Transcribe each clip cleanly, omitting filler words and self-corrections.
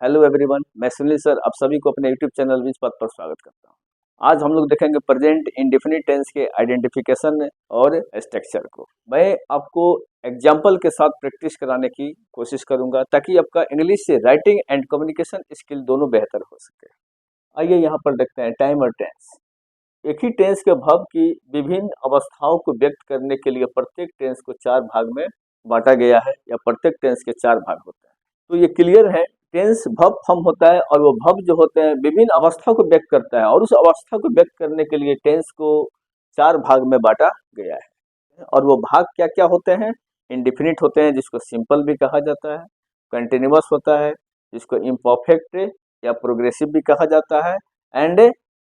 Hello everyone, मैं Sunil sir आप सभी को अपने यूट्यूब चैनल विच पथ पर स्वागत करता हूं। आज हम लोग देखेंगे प्रेजेंट इंडेफिनिट टेंस के आइडेंटिफिकेशन और स्ट्रक्चर को। मैं आपको एग्जांपल के साथ प्रैक्टिस कराने की कोशिश करूंगा ताकि आपका इंग्लिश से राइटिंग एंड कम्युनिकेशन स्किल दोनों बेहतर हो सके। आइए यहाँ पर देखते हैं टाइम और टेंस। एक ही टेंस के वर्ब की विभिन्न अवस्थाओं को व्यक्त करने के लिए प्रत्येक टेंस को 4 भाग में बांटा गया है या प्रत्येक टेंस के 4 भाग होते हैं। तो ये क्लियर है, टेंस वर्ब फॉर्म होता है और वो वर्ब जो होते हैं विभिन्न अवस्था को व्यक्त करता है और उस अवस्था को व्यक्त करने के लिए टेंस को 4 भाग में बांटा गया है। और वो भाग क्या क्या होते हैं? इंडिफिनिट होते हैं जिसको सिंपल भी कहा जाता है, कंटिन्यूअस होता है जिसको इम्परफेक्ट या प्रोग्रेसिव भी कहा जाता है, एंड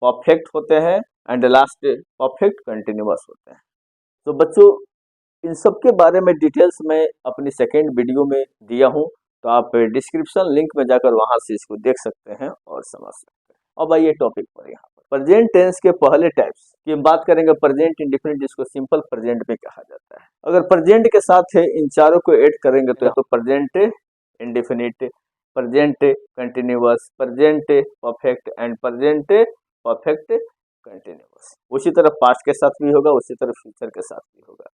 परफेक्ट होते हैं, एंड लास्ट परफेक्ट कंटिन्यूअस होते हैं। तो बच्चों इन सब के बारे में डिटेल्स मैं अपनी सेकेंड वीडियो में दिया हूं, तो आप डिस्क्रिप्शन लिंक में जाकर वहां से इसको देख सकते हैं और समझ सकते हैं। अब आइए टॉपिक पर। यहाँ पर प्रेजेंट टेंस के पहले टाइप्स की बात करेंगे, प्रेजेंट इंडेफिनिट जिसको सिंपल प्रेजेंट भी कहा जाता है। अगर प्रेजेंट के साथ है इन चारों को ऐड करेंगे तो present indefinite, present continuous, present perfect and present perfect continuous. उसी तरह पास्ट के साथ भी होगा, उसी तरह फ्यूचर के साथ भी होगा।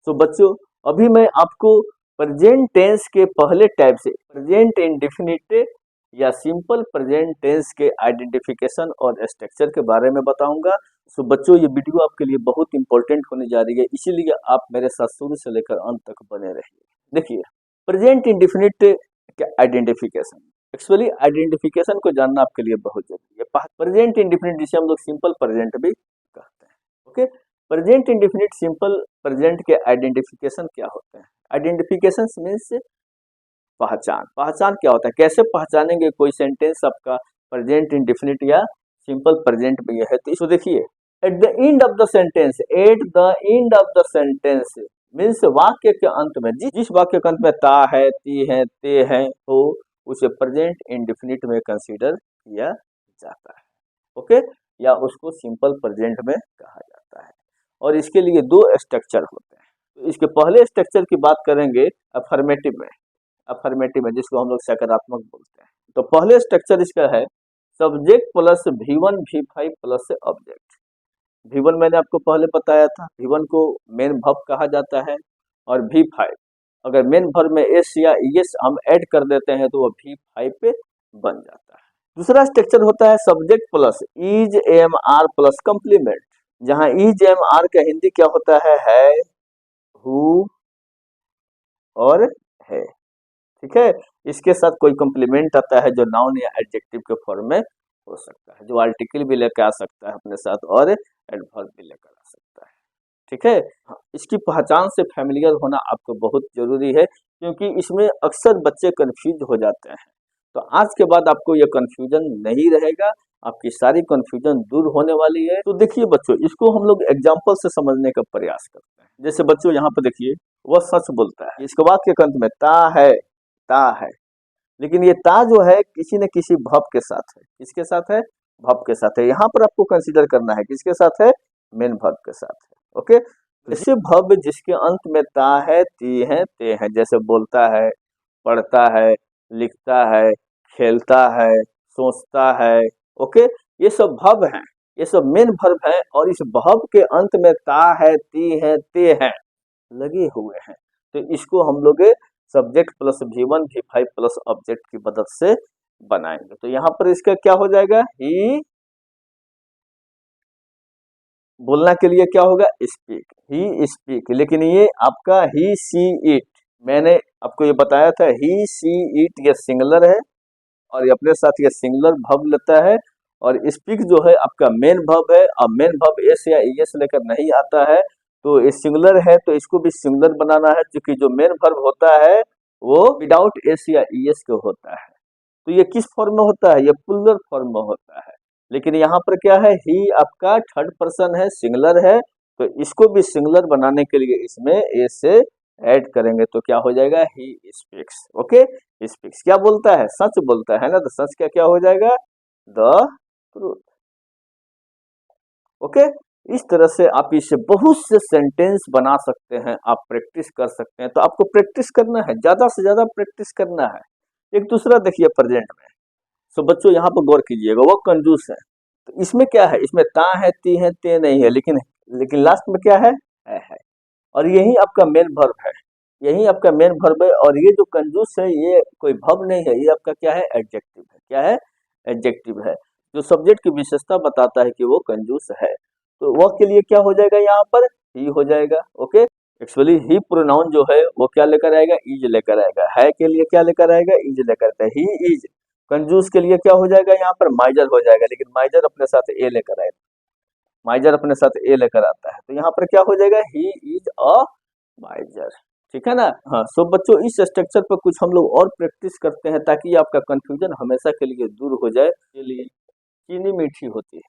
तो बच्चों अभी मैं आपको प्रेजेंट टेंस के पहले टाइप से प्रेजेंट इंडेफिनिट या सिंपल प्रेजेंट टेंस के आइडेंटिफिकेशन और स्ट्रक्चर के बारे में बताऊंगा। सो बच्चों ये वीडियो आपके लिए बहुत इंपॉर्टेंट होने जा रही है, इसीलिए आप मेरे साथ शुरू से लेकर अंत तक बने रहिए। देखिए प्रेजेंट इंडेफिनिट के आइडेंटिफिकेशन, एक्चुअली आइडेंटिफिकेशन को जानना आपके लिए बहुत जरूरी है। प्रेजेंट इंडेफिनिट जिसे हम लोग सिंपल प्रेजेंट भी कहते हैं। Okay, present indefinite simple present के आइडेंटिफिकेशन क्या होते हैं? आइडेंटिफिकेशन मीन्स पहचान। पहचान क्या होता है, कैसे पहचानेंगे कोई सेंटेंस आपका प्रेजेंट इंडेफिनिट या सिंपल प्रेजेंट में है? तो इसको देखिए, at the end of the sentence, at the end of the sentence means वाक्य के अंत में, जिस वाक्य के अंत में ता है, ती है, ते है, तो उसे प्रेजेंट इंडेफिनिट में कंसीडर किया जाता है। ओके, या उसको सिंपल प्रेजेंट में कहा जाता है। और इसके लिए 2 स्ट्रक्चर होते हैं। तो इसके पहले स्ट्रक्चर की बात करेंगे अफर्मेटिव में। अफर्मेटिव में जिसको हम लोग सकारात्मक बोलते हैं। तो पहले स्ट्रक्चर इसका है subject plus V1 V5 plus object. V1 मैंने आपको पहले बताया था, V1 को मेन वर्ब कहा जाता है, और V5 अगर मेन वर्ब में एस या एस हम ऐड कर देते हैं तो वो V5 पे बन जाता है। दूसरा स्ट्रक्चर होता है subject plus is am are plus complement, जहां इज एम आर का हिंदी क्या होता है, हु और है। ठीक है, इसके साथ कोई कॉम्प्लीमेंट आता है जो नाउन या एडजेक्टिव के फॉर्म में हो सकता है, जो आर्टिकल भी लेकर आ सकता है अपने साथ और एडवर्ब भी लेकर आ सकता है। ठीक है, इसकी पहचान से फैमिलियर होना आपको बहुत जरूरी है, क्योंकि इसमें अक्सर बच्चे कंफ्यूज हो जाते हैं। तो आज के बाद आपको यह कंफ्यूजन नहीं रहेगा, आपकी सारी कंफ्यूजन दूर होने वाली है। तो देखिए बच्चों, इसको हम लोग एग्जाम्पल से समझने का प्रयास करते हैं। जैसे बच्चों यहाँ पे देखिए, वह सच बोलता है, इसके वाक्य के अंत में ता है, लेकिन ये ता जो है किसी न किसी वर्ब के साथ है। किसके साथ है? वर्ब के साथ है। यहाँ पर आपको कंसीडर करना है किसके साथ है? मेन वर्ब के साथ है। ओके, ऐसे वर्ब जिसके अंत में ता है, ती है, ते है, जैसे बोलता है, पढ़ता है, लिखता है, खेलता है, सोचता है। ओके, ये सब वर्ब हैं, ये सब मेन वर्ब हैं, और इस वर्ब के अंत में ता है, ती है, ते है लगे हुए हैं। तो इसको हम लोग subject plus V1 V5 plus object की मदद से बनाएंगे। तो यहाँ पर इसका क्या हो जाएगा, ही बोलना के लिए क्या होगा, स्पीक, ही स्पीक। लेकिन ये आपका ही सी इट, मैंने आपको ये बताया था, ही सी इट ये सिंगुलर है और ये अपने साथ ये सिंगुलर वर्ब लेता है, और स्पीक जो है आपका मेन वर्ब है, और मेन वर्ब एस या एस लेकर नहीं आता है, तो ये सिंगुलर है तो इसको भी सिंगुलर बनाना है, क्योंकि जो मेन वर्ब होता है वो विदाउट एस या एस के होता है। तो ये किस फॉर्म में होता है? ये प्लूरल फॉर्म में होता है। लेकिन यहाँ पर क्या है, ही आपका थर्ड पर्सन है, सिंगुलर है, तो इसको भी सिंगुलर बनाने के लिए इसमें एस से ऐड करेंगे तो क्या हो जाएगा, ही स्पीक्स। ओके, स्पीक्स क्या बोलता है? सच बोलता है ना, तो सच का क्या हो जाएगा, द ट्रूथ। ओके, इस तरह से आप इसे बहुत से सेंटेंस बना सकते हैं, आप प्रैक्टिस कर सकते हैं। तो आपको प्रैक्टिस करना है, ज्यादा से ज्यादा प्रैक्टिस करना है। एक दूसरा देखिए प्रेजेंट में, सो बच्चों यहाँ पर गौर कीजिएगा, वो कंजूस है। तो इसमें क्या है, इसमें ता है, ती है, ते नहीं है, लेकिन लास्ट में क्या है। और यही आपका मेन वर्ब है, यही आपका मेन वर्ब है। और ये जो कंजूस है ये कोई वर्ब नहीं है, ये आपका क्या है, एडजेक्टिव है। क्या है, एडजेक्टिव है, जो सब्जेक्ट की विशेषता बताता है कि वो कंजूस है। तो वह के लिए क्या हो जाएगा, यहाँ पर ही हो जाएगा। ओके, एक्चुअली ही प्रोनाउन जो है वो क्या लेकर आएगा, इज लेकर आएगा। है के लिए क्या लेकर आएगा, इज लेकर आता है, ही इज। कंजूस के लिए क्या हो जाएगा, यहाँ पर माइजर हो जाएगा, लेकिन माइजर अपने साथ ए लेकर आएगा, माइजर अपने साथ ए लेकर आता है। तो यहाँ पर क्या हो जाएगा, ही इज अ माइजर। ठीक है ना। हाँ, सो बच्चों इस स्ट्रक्चर पर कुछ हम लोग और प्रैक्टिस करते हैं ताकि आपका कंफ्यूजन हमेशा के लिए दूर हो जाए। के लिए चीनी मीठी होती है,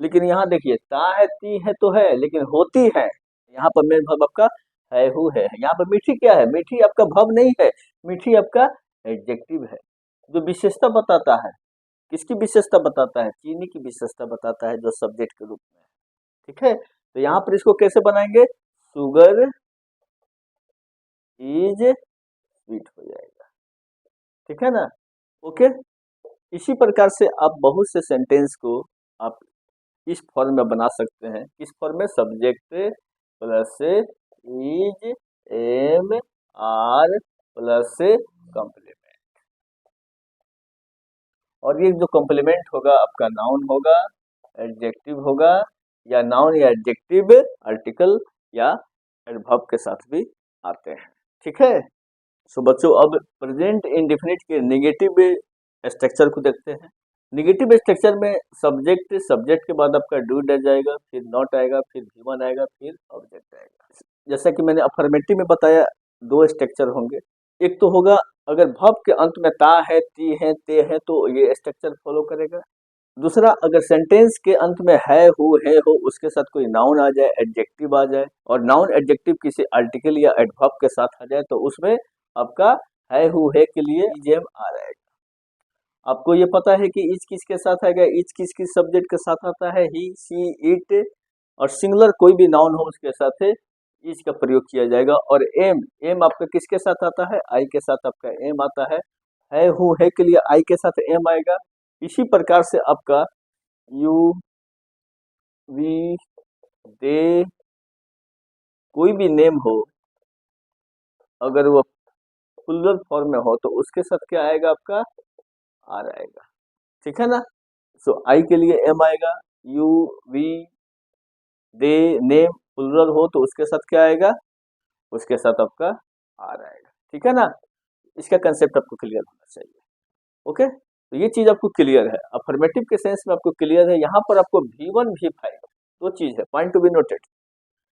लेकिन यहाँ देखिए ता है, ती है तो है, लेकिन होती है। यहाँ पर मेन वर्ब आपका है, हु है। यहाँ पर मीठी क्या है, मीठी आपका वर्ब नहीं है, मीठी आपका एडजेक्टिव है, जो विशेषता बताता है। किसकी विशेषता बताता है, चीनी की विशेषता बताता है, जो सब्जेक्ट के रूप में है। ठीक है, तो यहाँ पर इसको कैसे बनाएंगे, शुगर इज स्वीट हो जाएगा। ठीक है ना। ओके, इसी प्रकार से आप बहुत से सेंटेंस को आप इस फॉर्म में बना सकते हैं। किस फॉर्म में, subject plus is, am, are plus complement. और ये जो कॉम्प्लीमेंट होगा आपका नाउन होगा, एडजेक्टिव होगा, या नाउन या एडजेक्टिव आर्टिकल या एडवर्ब के साथ भी आते हैं। ठीक है। सो बच्चों अब प्रेजेंट इंडेफिनिट के नेगेटिव स्ट्रक्चर को देखते हैं। नेगेटिव स्ट्रक्चर में सब्जेक्ट के बाद आपका डू डज जाएगा, फिर नॉट आएगा, फिर वी1 आएगा, फिर ऑब्जेक्ट आएगा। जैसा कि मैंने अफर्मेटिव में बताया, दो स्ट्रक्चर होंगे। एक तो होगा अगर वर्ब के अंत में ता है, ती है, ते है तो ये स्ट्रक्चर फॉलो करेगा। दूसरा, अगर सेंटेंस के अंत में है, हो, उसके साथ कोई नाउन आ जाए, एडजेक्टिव आ जाए, और नाउन एडजेक्टिव किसी आर्टिकल या एडवर्ब के साथ आ जाए, तो उसमें आपका है के लिए इजेम आ रहेगा। आपको ये पता है कि इच किसके साथ आएगा, इच किस सब्जेक्ट के साथ आता है, ही, सी, इट, और सिंगुलर कोई भी नाउन हो उसके साथ इच का प्रयोग किया जाएगा। और एम आपका किसके साथ आता है, आई के साथ आपका एम आता है। है के लिए आई के साथ एम आएगा। इसी प्रकार से आपका यू, वी, दे, कोई भी नेम हो, अगर वो प्लुरल फॉर्म में हो तो उसके साथ क्या आएगा, आपका आर आएगा। ठीक है ना। सो आई के लिए एम आएगा, you, we, they, name plural हो तो उसके साथ क्या आएगा, उसके साथ आपका आर आएगा। ठीक है ना। इसका कंसेप्ट आपको क्लियर होना चाहिए। ओके, तो ये चीज आपको क्लियर है, अफर्मेटिव के सेंस में आपको क्लियर है। यहाँ पर आपको V1 V5 दो चीज है, पॉइंट टू बी नोटेड।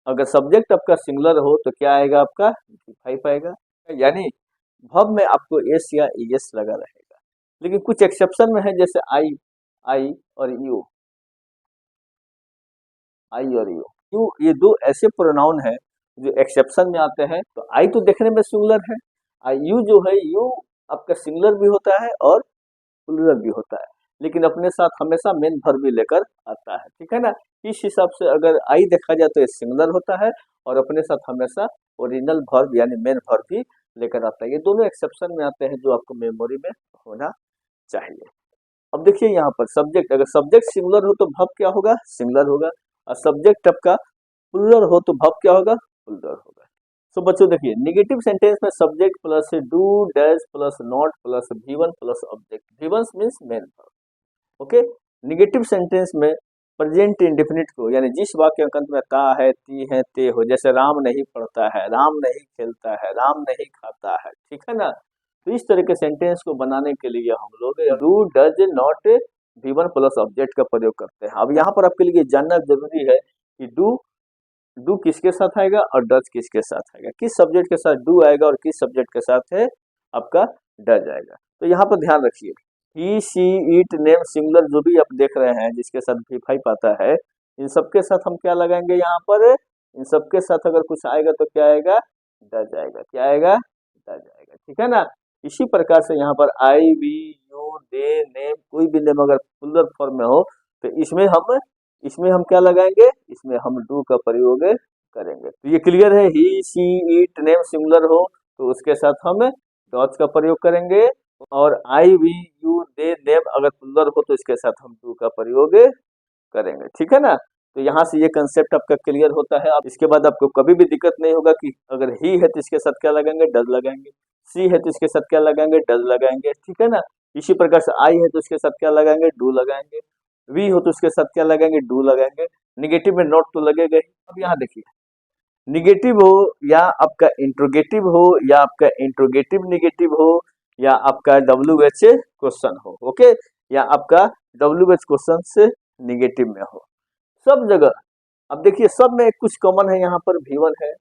अगर सब्जेक्ट आपका सिंगुलर हो तो क्या आएगा, आपका V5 आएगा, यानी वर्ब में आपको एस या एस लगा रहेगा। लेकिन कुछ एक्सेप्शन में है, जैसे आई और यू, यू ये दो ऐसे प्रोनाउन है जो एक्सेप्शन में आते हैं। तो आई तो देखने में सिंगुलर है, यू जो है, यू आपका सिंगुलर भी होता है और प्लुरल भी होता है, लेकिन अपने साथ हमेशा मेन वर्ब भी लेकर आता है। ठीक है ना। इस हिसाब से अगर आई देखा जाए तो ये सिंगुलर होता है और अपने साथ हमेशा ओरिजिनल वर्ब यानी मेन वर्ब भी लेकर आता है। ये दोनों एक्सेप्शन में आते हैं जो आपको मेमोरी में होना चाहिए। अब देखिए यहाँ पर सब्जेक्ट, अगर सब्जेक्ट सिंगुलर हो तो वर्ब क्या होगा, सिंगुलर होगा, और सब्जेक्ट आपका प्लुरल हो तो वर्ब क्या होगा, प्लुरल होगा। तो बच्चों देखिए, नेगेटिव सेंटेंस में subject plus do dash plus not plus V1 plus object. V1 means main verb. Okay, negative sentence में प्रेजेंट इंडेफिनिट को, यानी जिस वाक्य अंत में ता है, ती है, ते हो, जैसे राम नहीं पढ़ता है, राम नहीं खेलता है, राम नहीं खाता है। ठीक है ना। तो इस तरह के सेंटेंस को बनाने के लिए हम लोग do does not V1 plus object का प्रयोग करते हैं। अब यहाँ पर आपके लिए जानना जरूरी है कि डू किसके साथ आएगा और डज किसके साथ आएगा, किस सब्जेक्ट के साथ डू आएगा और किस सब्जेक्ट के साथ है आपका डज आएगा। तो यहाँ पर ध्यान रखिए, ही, सी, इट, नेम, सिंगुलर जो भी आप देख रहे हैं जिसके साथ V5 आता है, इन सबके साथ हम क्या लगाएंगे, यहाँ पर इन सबके साथ अगर कुछ आएगा तो क्या आएगा, डज आएगा। क्या आएगा, डज आएगा। ठीक है ना। इसी प्रकार से यहाँ पर आई, वी, यू, दे, नेम, कोई भी नेम अगर प्लुरल फॉर्म में हो तो इसमें हम क्या लगाएंगे, इसमें हम डू का प्रयोग करेंगे। तो ये क्लियर है, ही, सी, इट, नेम सिंगुलर हो तो उसके साथ हम डॉज का प्रयोग करेंगे, और आई, वी, यू, दे, देम अगर प्लुरल हो तो इसके साथ हम डू का प्रयोग करेंगे। ठीक है ना। तो यहाँ से ये कंसेप्ट आपका क्लियर होता है। आप इसके बाद आपको कभी भी दिक्कत नहीं होगा कि अगर ही है तो इसके साथ क्या लगाएंगे, डज लगाएंगे। सी है तो इसके साथ क्या लगाएंगे, डज लगाएंगे। ठीक है ना। इसी प्रकार से आई है तो इसके साथ क्या लगाएंगे, डू लगाएंगे। वी हो तो उसके साथ क्या लगाएंगे, डू लगाएंगे। निगेटिव में नॉट तो लगेगा ही। अब यहाँ देखिए, निगेटिव हो या आपका इंट्रोगेटिव हो या आपका इंट्रोगेटिव निगेटिव हो या आपका WH क्वेश्चन हो, ओके, या आपका WH क्वेश्चन से निगेटिव में हो, सब जगह अब देखिए सब में कुछ कॉमन है। यहाँ पर V1 है,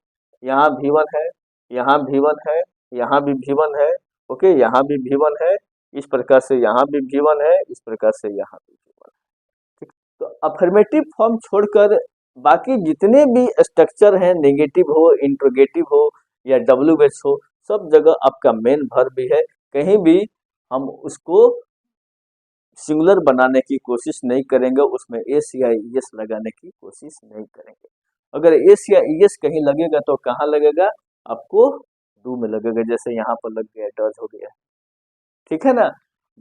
यहाँ V1 है, यहाँ V1 है, यहाँ भी V1 है, ओके, यहाँ भी V1 है, इस प्रकार से यहाँ भी V1 है, इस प्रकार से यहाँ भी V1 है। ठीक, तो अफर्मेटिव फॉर्म छोड़कर बाकी जितने भी स्ट्रक्चर हैं, नेगेटिव हो, इंट्रोगेटिव हो या WH हो, सब जगह आपका मेन वर्ब भी है। कहीं भी हम उसको सिंगुलर बनाने की कोशिश नहीं करेंगे, उसमें एस या ईएस लगाने की कोशिश नहीं करेंगे। अगर एस या ईएस कहीं लगेगा तो कहाँ लगेगा, आपको डू में लगेगा, जैसे यहाँ पर लग गया, डज हो गया। ठीक है ना।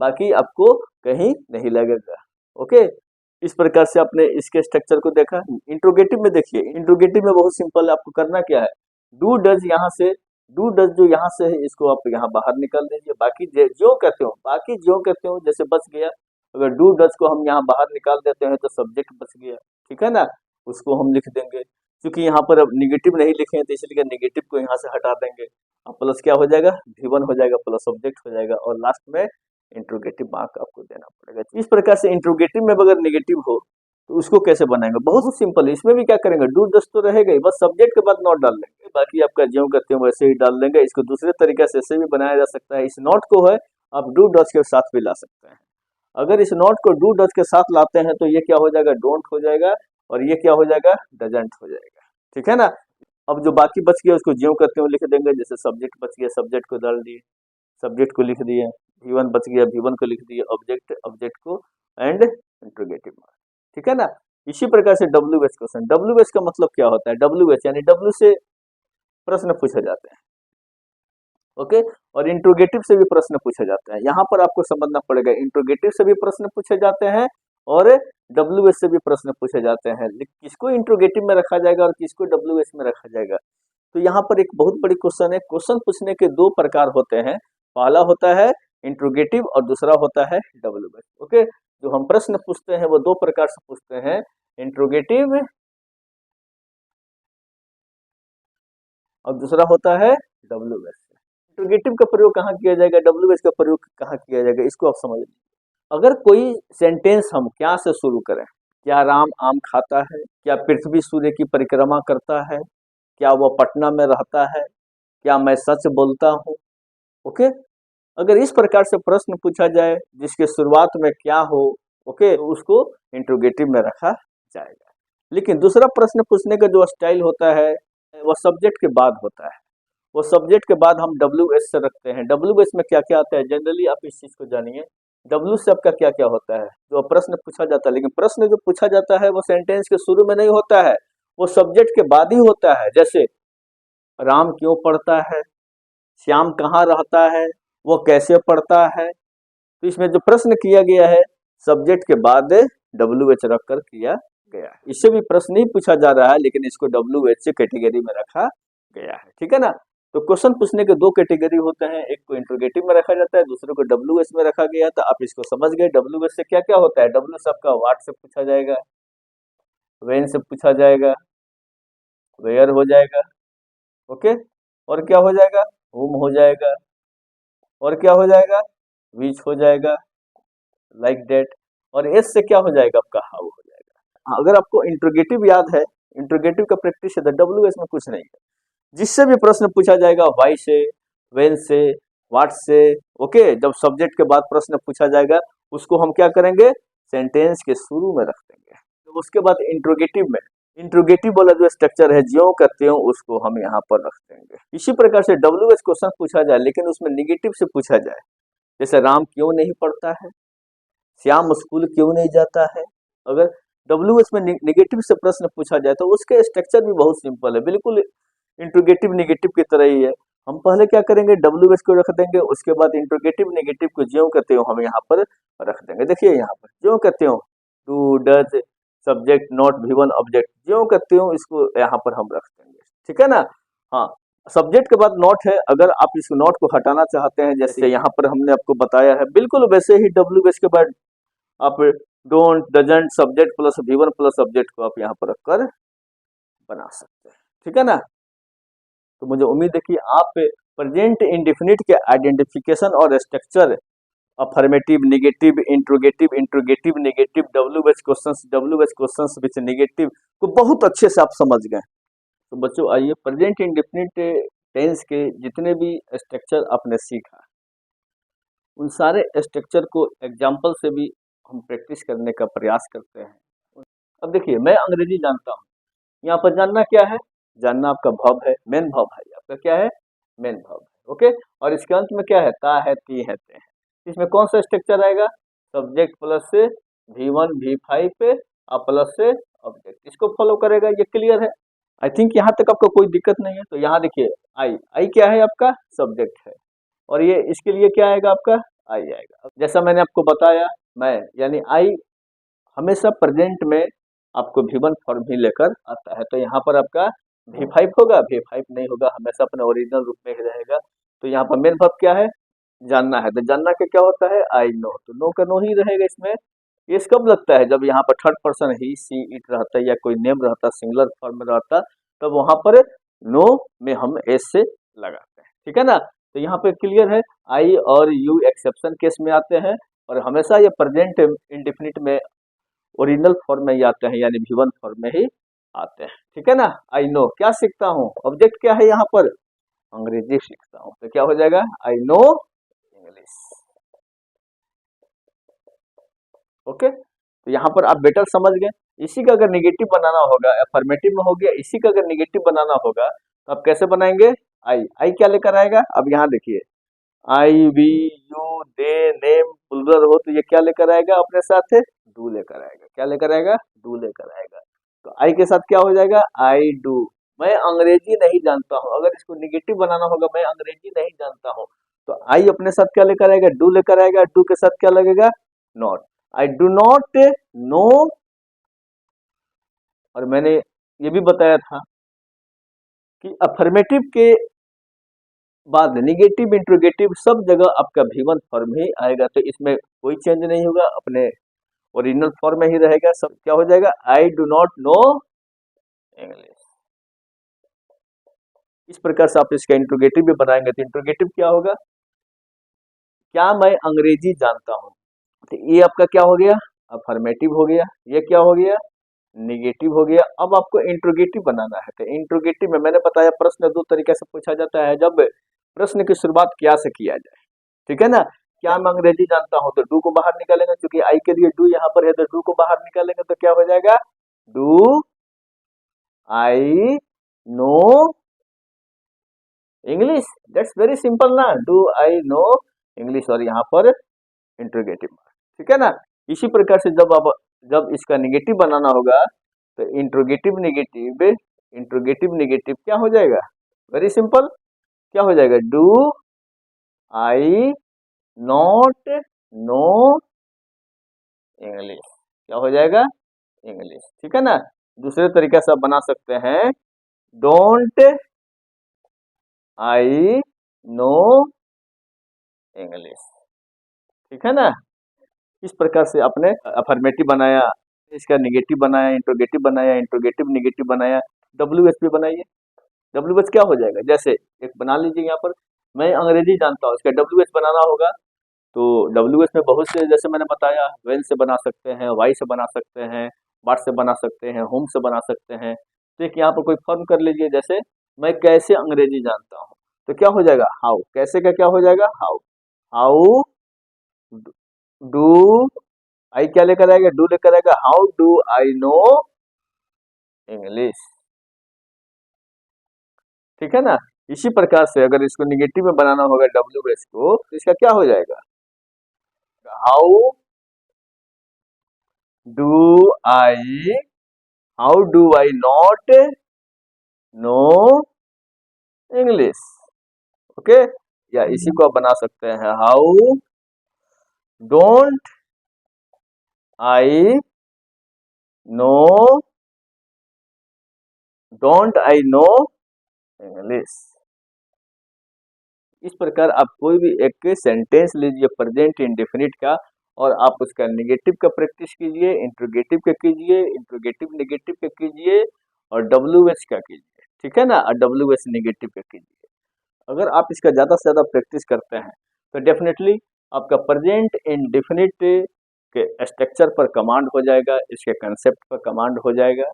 बाकी आपको कहीं नहीं लगेगा, ओके। इस प्रकार से आपने इसके स्ट्रक्चर को देखा। इंट्रोगेटिव में देखिए, इंट्रोगेटिव में बहुत सिंपल है, आपको करना क्या है, डू डज यहाँ से, डू डज जो यहाँ से है इसको आप यहाँ बाहर निकाल दीजिए। बाकी जो कहते हो, बाकी जो कहते हो, जैसे बच गया, अगर डू डज को हम यहाँ बाहर निकाल देते हैं तो सब्जेक्ट बच गया। ठीक है ना, उसको हम लिख देंगे। क्योंकि यहाँ पर अब निगेटिव नहीं लिखे हैं तो इसलिए निगेटिव को यहाँ से हटा देंगे। अब प्लस क्या हो जाएगा, V1 हो जाएगा, प्लस सब्जेक्ट हो जाएगा, और लास्ट में इंट्रोगेटिव मार्क आपको देना पड़ेगा। इस प्रकार से इंट्रोगेटिव में अगर नेगेटिव हो तो उसको कैसे बनाएंगे, बहुत सिंपल है। इसमें भी क्या करेंगे, डू डज तो रहेगा ही, बस सब्जेक्ट के बाद नॉट डाल लेंगे, बाकी आपका ज्यों करते हो वैसे ही डाल देंगे। इसको दूसरे तरीके से ऐसे भी बनाया जा सकता है, इस नॉट को है आप डू डज के साथ भी ला सकते हैं। अगर इस नॉट को डू डज के साथ लाते हैं तो ये क्या हो जाएगा, डोंट हो जाएगा, और ये क्या हो जाएगा, डजंट हो जाएगा। ठीक है ना। अब जो बाकी बच गया उसको ज्यों करते हुए लिख देंगे, जैसे सब्जेक्ट बच गया, सब्जेक्ट को डाल दिए, सब्जेक्ट को लिख दिए, V1 बच गया, V1 को लिख दिए, ऑब्जेक्ट, ऑब्जेक्ट को, एंड इंट्रोगेटिव मार्क। ठीक है ना। इसी प्रकार से WH क्वेश्चन, WH का मतलब क्या होता है, WH यानी W से प्रश्न पूछे जाते हैं, ओके, और इंट्रोगेटिव से भी प्रश्न पूछे जाते हैं। यहाँ पर आपको समझना पड़ेगा, इंट्रोगेटिव से भी प्रश्न पूछे जाते हैं और WH से भी प्रश्न पूछे जाते हैं। किसको इंट्रोगेटिव में रखा जाएगा और किसको WH में रखा जाएगा, तो यहाँ पर एक बहुत बड़ी क्वेश्चन है। क्वेश्चन पूछने के दो प्रकार होते हैं, पहला होता है इंट्रोगेटिव और दूसरा होता है WH, ओके। जो हम प्रश्न पूछते हैं वो दो प्रकार से पूछते हैं, इंट्रोगेटिव और दूसरा होता है WH। इंट्रोगेटिव का प्रयोग कहाँ किया जाएगा, WH का प्रयोग कहाँ किया जाएगा, इसको आप समझ लीजिए। अगर कोई सेंटेंस हम क्या से शुरू करें, क्या राम आम खाता है, क्या पृथ्वी सूर्य की परिक्रमा करता है, क्या वह पटना में रहता है, क्या मैं सच बोलता हूँ, ओके। अगर इस प्रकार से प्रश्न पूछा जाए जिसके शुरुआत में क्या हो, ओके, तो उसको इंट्रोगेटिव में रखा जाएगा। लेकिन दूसरा प्रश्न पूछने का जो स्टाइल होता है वह सब्जेक्ट के बाद होता है, वो सब्जेक्ट के बाद हम WH से रखते हैं। WH में क्या क्या आता है, जनरली आप इस चीज को जानिए, W से आपका क्या क्या होता है, जो प्रश्न पूछा जाता है। लेकिन प्रश्न जो पूछा जाता है वो सेंटेंस के शुरू में नहीं होता है, वो सब्जेक्ट के बाद ही होता है। जैसे राम क्यों पढ़ता है, श्याम कहाँ रहता है, वो कैसे पढ़ता है, तो इसमें जो प्रश्न किया गया है सब्जेक्ट के बाद WH रखकर किया गया है। इससे भी प्रश्न नहीं पूछा जा रहा है लेकिन इसको WH से कैटेगरी में रखा गया है। ठीक है ना। तो क्वेश्चन पूछने के दो कैटेगरी होते हैं, एक को इंट्रोगेटिव में रखा जाता है, दूसरे को WH में रखा गया। तो आप इसको समझ गए, WH से क्या क्या होता है, W से आपका व्हाट से पूछा जाएगा, व्हेन से पूछा जाएगा, वेयर हो जाएगा, ओके, और क्या हो जाएगा, whom हो जाएगा, और क्या हो जाएगा, which हो जाएगा, लाइक डेट, और एस से क्या हो जाएगा आपका हाउ हो जाएगा। अगर आपको इंट्रोगेटिव याद है, इंट्रोगेटिव का प्रैक्टिस है, तो WH में कुछ नहीं है। जिससे भी प्रश्न पूछा जाएगा, वाई से, वेन से, व्हाट से, ओके, जब सब्जेक्ट के बाद प्रश्न पूछा जाएगा उसको हम क्या करेंगे, सेंटेंस के शुरू में रख देंगे। तो उसके बाद इंट्रोगेटिव में, इंट्रोगेटिव वाला जो स्ट्रक्चर है ज्यों करते हो उसको हम यहाँ पर रख देंगे। इसी प्रकार से WH क्वेश्चन पूछा जाए लेकिन उसमें निगेटिव से पूछा जाए, जैसे राम क्यों नहीं पढ़ता है, श्याम स्कूल क्यों नहीं जाता है, अगर WH में निगेटिव से प्रश्न पूछा जाए तो उसके स्ट्रक्चर भी बहुत सिंपल है, बिल्कुल इंट्रोगेटिव निगेटिव की तरह ही है। हम पहले क्या करेंगे, डब्ल्यू एच को रख देंगे, उसके बाद इंट्रोगेटिव नेगेटिव को ज्यों कहते हो हम यहाँ पर रख देंगे। देखिए यहाँ पर ज्यों कहते हो, डू डज सब्जेक्ट नॉट भी वन ऑब्जेक्ट, ज्यों कहते हो इसको यहाँ पर हम रख देंगे, ठीक है ना। हाँ, सब्जेक्ट के बाद नॉट है, अगर आप इस नॉट को हटाना चाहते हैं जैसे यहाँ पर हमने आपको बताया है, बिल्कुल वैसे ही डब्ल्यू एच के बाद आप डोंट डजंट सब्जेक्ट प्लस भी वन प्लस सब्जेक्ट को आप यहाँ पर रखकर बना सकते हैं, ठीक है ना। तो मुझे उम्मीद है कि आप प्रेजेंट इंडेफिनिट के आइडेंटिफिकेशन और structure, affirmative, negative, interrogative, interrogative negative, W H questions which negative को बहुत अच्छे से आप समझ गए। तो बच्चों आइए, प्रेजेंट इंडेफिनिट टेंस के जितने भी स्ट्रक्चर आपने सीखा, उन सारे स्ट्रक्चर को एग्जाम्पल से भी हम प्रैक्टिस करने का प्रयास करते हैं। अब देखिए, मैं अंग्रेजी जानता हूँ, यहाँ पर जानना क्या है, जानना आपका वर्ब है, मेन वर्ब है, आपका क्या है, मेन वर्ब है, ओके। और इसके अंत में क्या है, ता है, ती है, ते है। इसमें कौन सा स्ट्रक्चर आएगा, सब्जेक्ट प्लस से V1 V5 पे प्लस से ऑब्जेक्ट, इसको फॉलो करेगा, ये क्लियर है। आई थिंक यहाँ तक आपको कोई दिक्कत नहीं है। तो यहाँ देखिए, आई क्या है, आपका सब्जेक्ट है, और ये इसके लिए क्या आएगा, आपका आई आएगा। अब जैसा मैंने आपको बताया, मैं यानी आई हमेशा प्रेजेंट में आपको V1 फॉर्म ही लेकर आता है। तो यहाँ पर आपका V5 होगा, V5 नहीं होगा, हमेशा अपने ओरिजिनल रूप में ही रहेगा। तो यहाँ पर मेन वर्ब क्या है, जानना है। तो जानना का क्या होता है, आई नो, तो नो का नो ही रहेगा इसमें। ये कब लगता है, जब यहाँ पर third person he, she, it रहता है, या कोई नेम रहता, सिंगुलर फॉर्म में रहता, तब वहां पर नो में हम एस से लगाते हैं, ठीक है ना। तो यहाँ पे क्लियर है, आई और यू एक्सेप्शन केस में आते हैं, और हमेशा ये प्रेजेंट इंडेफिनिट में ओरिजिनल फॉर्म में ही आते हैं, यानी V1 फॉर्म में ही आते हैं, ठीक है ना। आई नो क्या सीखता हूँ, ऑब्जेक्ट क्या है यहाँ पर, अंग्रेजी सीखता हूँ, तो क्या हो जाएगा, आई नो इंग्लिश, ओके। तो यहाँ पर आप बेटर समझ गए। इसी का अगर निगेटिव बनाना होगा, अफर्मेटिव में हो गया, इसी का अगर निगेटिव बनाना होगा तो आप कैसे बनाएंगे, आई क्या लेकर आएगा, अब यहाँ देखिए, I we you they name plural हो तो ये क्या लेकर आएगा अपने साथ है, डू लेकर आएगा, क्या लेकर आएगा, डू लेकर आएगा। तो आई के साथ क्या हो जाएगा, आई डू। मैं अंग्रेजी नहीं जानता हूँ, अगर इसको निगेटिव बनाना होगा, मैं अंग्रेजी नहीं जानता हूँ, तो आई अपने साथ क्या लेकर आएगा, डू लेकर आएगा, डू के साथ क्या लगेगा, not, I do not know. और मैंने ये भी बताया था कि अफर्मेटिव के बाद निगेटिव, इंट्रोगेटिव सब जगह आपका V1 फॉर्म ही आएगा, तो इसमें कोई चेंज नहीं होगा, अपने ओरिजिनल फॉर्म में ही रहेगा। सब क्या हो जाएगा, I do not know English. इस प्रकार से आप इसका इंट्रोगेटिव भी बनाएंगे, तो इंट्रोगेटिव क्या होगा, क्या मैं अंग्रेजी जानता हूँ, तो ये आपका क्या हो गया, अफर्मेटिव हो गया, ये क्या हो गया, निगेटिव हो गया। अब आपको इंट्रोगेटिव बनाना है, तो इंट्रोगेटिव में मैंने बताया प्रश्न दो तरीके से पूछा जाता है, जब प्रश्न की शुरुआत क्या से किया जाए, ठीक है ना। क्या मैं अंग्रेजी जानता हूं, तो डू को बाहर निकालेंगे, क्योंकि आई के लिए डू यहाँ पर है, तो डू को बाहर निकालेंगे तो क्या हो जाएगा, do I know English, that's very simple ना, डू आई नो इंग्लिश, और यहाँ पर इंट्रोगेटिव, ठीक है ना। इसी प्रकार से जब इसका निगेटिव बनाना होगा, तो इंट्रोगेटिव नेगेटिव, इंट्रोगेटिव नेगेटिव क्या हो जाएगा, वेरी सिंपल, क्या हो जाएगा, do I not know English, क्या हो जाएगा, इंग्लिश, ठीक है ना। दूसरे तरीके से आप बना सकते हैं, डोंट आई नो इंग्लिश, ठीक है ना। इस प्रकार से आपने अफर्मेटिव बनाया, इसका निगेटिव बनाया, इंट्रोगेटिव बनाया, इंट्रोगेटिव निगेटिव बनाया, डब्ल्यू एच भी बनाइए। डब्ल्यू एच क्या हो जाएगा, जैसे एक बना लीजिए यहाँ पर, मैं अंग्रेजी जानता हूँ, इसका डब्ल्यू एच बनाना होगा, तो डब्ल्यू एच में बहुत से, जैसे मैंने बताया, वेन से बना सकते हैं, वाई से बना सकते हैं, वाट से बना सकते हैं, होम से बना सकते हैं। तो एक यहाँ पर कोई फॉर्म कर लीजिए, जैसे मैं कैसे अंग्रेजी जानता हूँ, तो क्या हो जाएगा, हाउ, कैसे का क्या हो जाएगा, हाउ, हाउ डू आई क्या लेकर आएगा, डू लेकर आएगा, how do I know English, ठीक है ना। इसी प्रकार से अगर इसको निगेटिव में बनाना होगा डब्ल्यू एच को, तो इसका क्या हो जाएगा, how do I how do I not know English, okay, या इसी को आप बना सकते हैं, how don't I know, don't I know English. इस प्रकार आप कोई भी एक सेंटेंस लीजिए प्रेजेंट इंडेफिनिट का, और आप उसका नेगेटिव का प्रैक्टिस कीजिए, इंट्रोगेटिव का कीजिए, इंट्रोगेटिव नेगेटिव का कीजिए, और डब्ल्यू एच का कीजिए, ठीक है ना, और डब्ल्यू एच नेगेटिव का कीजिए। अगर आप इसका ज़्यादा से ज़्यादा प्रैक्टिस करते हैं तो डेफिनेटली आपका प्रेजेंट इंडेफिनिट के स्ट्रक्चर पर कमांड हो जाएगा, इसके कंसेप्ट पर कमांड हो जाएगा,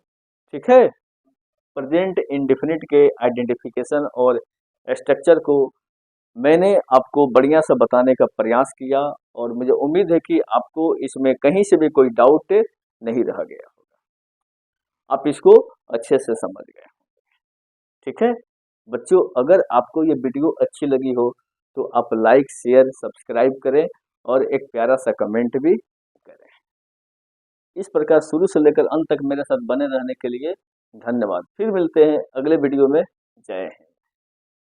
ठीक है। प्रेजेंट इंडेफिनिट के आइडेंटिफिकेशन और स्ट्रक्चर को मैंने आपको बढ़िया से बताने का प्रयास किया, और मुझे उम्मीद है कि आपको इसमें कहीं से भी कोई डाउट नहीं रह गया होगा, आप इसको अच्छे से समझ गए, ठीक है। बच्चों, अगर आपको ये वीडियो अच्छी लगी हो तो आप लाइक शेयर सब्सक्राइब करें, और एक प्यारा सा कमेंट भी करें। इस प्रकार शुरू से लेकर अंत तक मेरे साथ बने रहने के लिए धन्यवाद। फिर मिलते हैं अगले वीडियो में। जय हिंद।